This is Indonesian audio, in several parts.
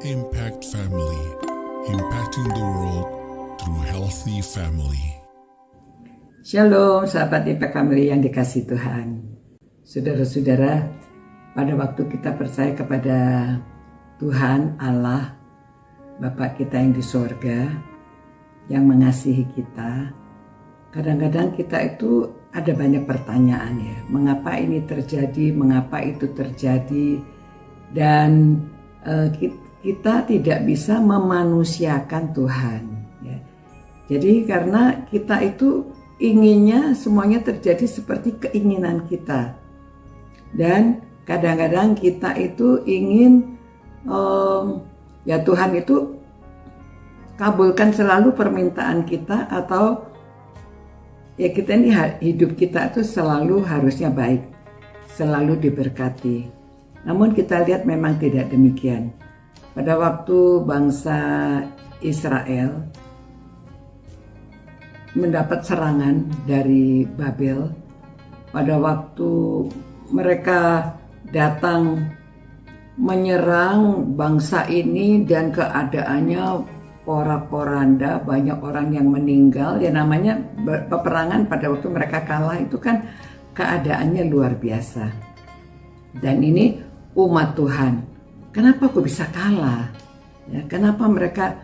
Impact Family, impacting the world through healthy family. Shalom sahabat Impact Family yang dikasihi Tuhan. Saudara-saudara, pada waktu kita percaya kepada Tuhan Allah, Bapa kita yang di sorga, yang mengasihi kita, kadang-kadang kita itu ada banyak pertanyaan ya. Mengapa ini terjadi, mengapa itu terjadi, dan kita tidak bisa memanusiakan Tuhan ya. Jadi karena kita itu inginnya semuanya terjadi seperti keinginan kita, dan kadang-kadang kita itu ingin ya Tuhan itu kabulkan selalu permintaan kita, atau ya kita ini hidup kita itu selalu harusnya baik, selalu diberkati. Namun kita lihat memang tidak demikian. Pada waktu bangsa Israel mendapat serangan dari Babel, pada waktu mereka datang menyerang bangsa ini dan keadaannya porak-poranda, banyak orang yang meninggal, ya namanya peperangan pada waktu mereka kalah itu kan keadaannya luar biasa. Dan ini umat Tuhan, kenapa kok bisa kalah? Ya, kenapa mereka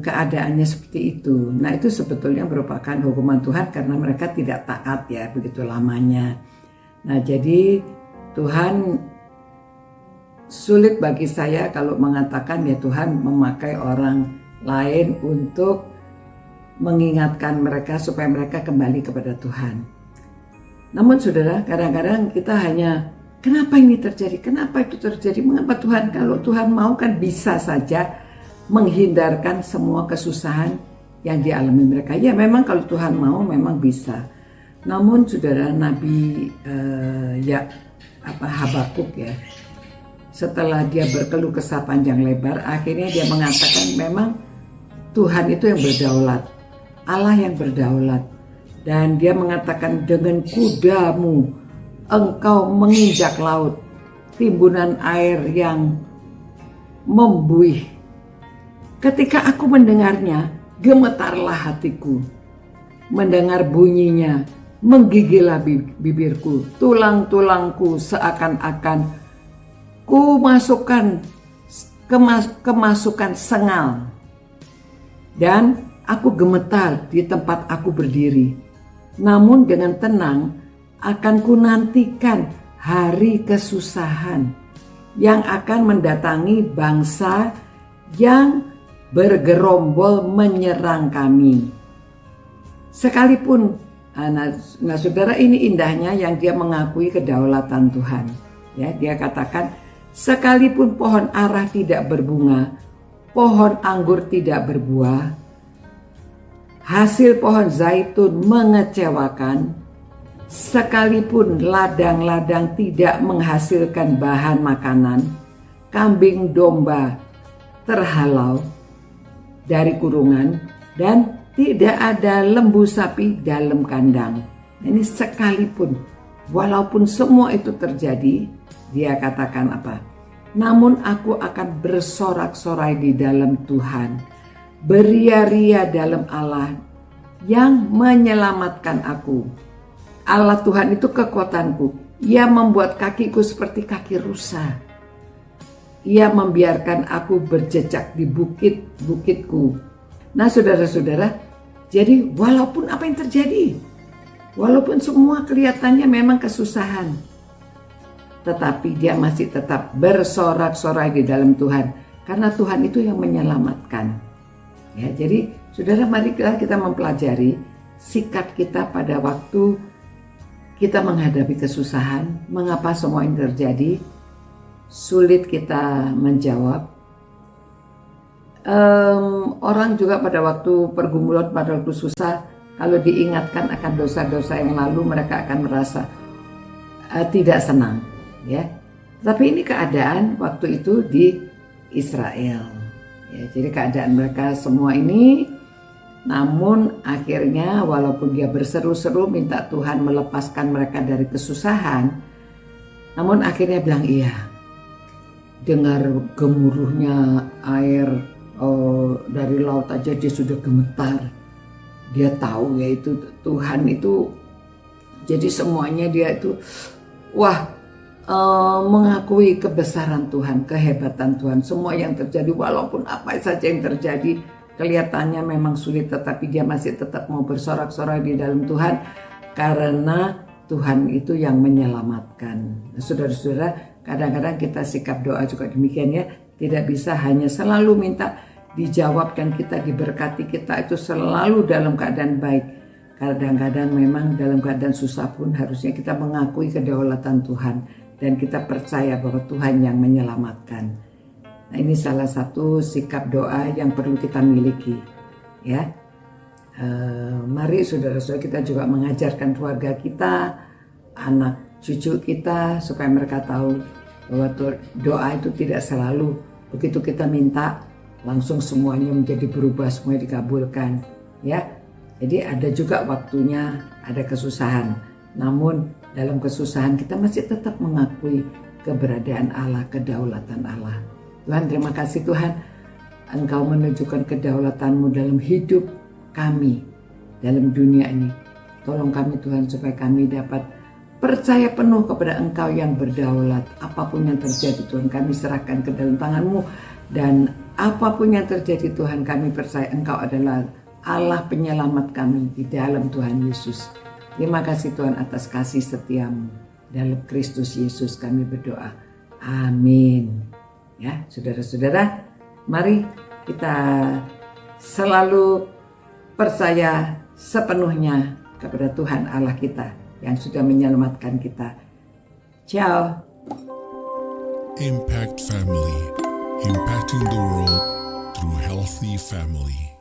keadaannya seperti itu? Nah, itu sebetulnya merupakan hukuman Tuhan karena mereka tidak taat ya begitu lamanya. Nah, jadi Tuhan, sulit bagi saya kalau mengatakan ya Tuhan memakai orang lain untuk mengingatkan mereka supaya mereka kembali kepada Tuhan. Namun saudara, kadang-kadang kita hanya, kenapa ini terjadi? Kenapa itu terjadi? Mengapa Tuhan? Kalau Tuhan mau kan bisa saja menghindarkan semua kesusahan yang dialami mereka. Ya memang kalau Tuhan mau memang bisa. Namun saudara, Nabi Habakuk ya, setelah dia berkeluh kesah panjang lebar, akhirnya dia mengatakan memang Tuhan itu yang berdaulat, Allah yang berdaulat. Dan dia mengatakan, dengan kudamu engkau menginjak laut, timbunan air yang membuih. Ketika aku mendengarnya, gemetarlah hatiku. Mendengar bunyinya, menggigillah bibirku. Tulang-tulangku seakan-akan ku masukkan kemasukan sengal. Dan aku gemetar di tempat aku berdiri. Namun dengan tenang akan ku nantikan hari kesusahan yang akan mendatangi bangsa yang bergerombol menyerang kami. Sekalipun, nah saudara, ini indahnya yang dia mengakui kedaulatan Tuhan. Ya, dia katakan, sekalipun pohon ara tidak berbunga, pohon anggur tidak berbuah, hasil pohon zaitun mengecewakan, sekalipun ladang-ladang tidak menghasilkan bahan makanan, kambing domba terhalau dari kurungan, dan tidak ada lembu sapi dalam kandang. Ini sekalipun, walaupun semua itu terjadi, dia katakan apa? Namun aku akan bersorak-sorai di dalam Tuhan, beria-ria dalam Allah yang menyelamatkan aku. Allah Tuhan itu kekuatanku. Ia membuat kakiku seperti kaki rusa. Ia membiarkan aku berjejak di bukit-bukitku. Nah saudara-saudara, jadi walaupun apa yang terjadi, walaupun semua kelihatannya memang kesusahan, tetapi dia masih tetap bersorak-sorai di dalam Tuhan, karena Tuhan itu yang menyelamatkan. Ya, jadi saudara, mari kita mempelajari sikap kita pada waktu kita menghadapi kesusahan. Mengapa semua ini terjadi? Sulit kita menjawab. Orang juga pada waktu pergumulan, pada waktu susah, kalau diingatkan akan dosa-dosa yang lalu, mereka akan merasa tidak senang. Ya, tapi ini keadaan waktu itu di Israel. Ya, jadi keadaan mereka semua ini, namun akhirnya walaupun dia berseru-seru minta Tuhan melepaskan mereka dari kesusahan, namun akhirnya bilang iya. dengar gemuruhnya air dari laut aja dia sudah gemetar. Dia tahu ya itu Tuhan itu, jadi semuanya dia itu mengakui kebesaran Tuhan, kehebatan Tuhan. Semua yang terjadi, walaupun apa saja yang terjadi kelihatannya memang sulit, tetapi dia masih tetap mau bersorak-sorai di dalam Tuhan karena Tuhan itu yang menyelamatkan. Nah, saudara-saudara, kadang-kadang kita sikap doa juga demikian ya, tidak bisa hanya selalu minta dijawab dan kita diberkati, kita itu selalu dalam keadaan baik. Kadang-kadang memang dalam keadaan susah pun harusnya kita mengakui kedaulatan Tuhan dan kita percaya bahwa Tuhan yang menyelamatkan. Nah, ini salah satu sikap doa yang perlu kita miliki ya. Mari saudara-saudara, kita juga mengajarkan keluarga kita, anak cucu kita, supaya mereka tahu bahwa doa itu tidak selalu begitu kita minta langsung semuanya menjadi berubah, semuanya dikabulkan ya. Jadi ada juga waktunya ada kesusahan, namun dalam kesusahan kita masih tetap mengakui keberadaan Allah, kedaulatan Allah. Tuhan, terima kasih Tuhan, Engkau menunjukkan kedaulatanmu dalam hidup kami, dalam dunia ini. Tolong kami Tuhan supaya kami dapat percaya penuh kepada Engkau yang berdaulat. Apapun yang terjadi Tuhan, kami serahkan ke dalam tangan-Mu. Dan apapun yang terjadi Tuhan, kami percaya Engkau adalah Allah penyelamat kami di dalam Tuhan Yesus. Terima kasih Tuhan atas kasih setiamu. Dalam Kristus Yesus kami berdoa. Amin. Ya, saudara-saudara, mari kita selalu percaya sepenuhnya kepada Tuhan Allah kita yang sudah menyelamatkan kita. Ciao. Impact Family, impacting the world through healthy family.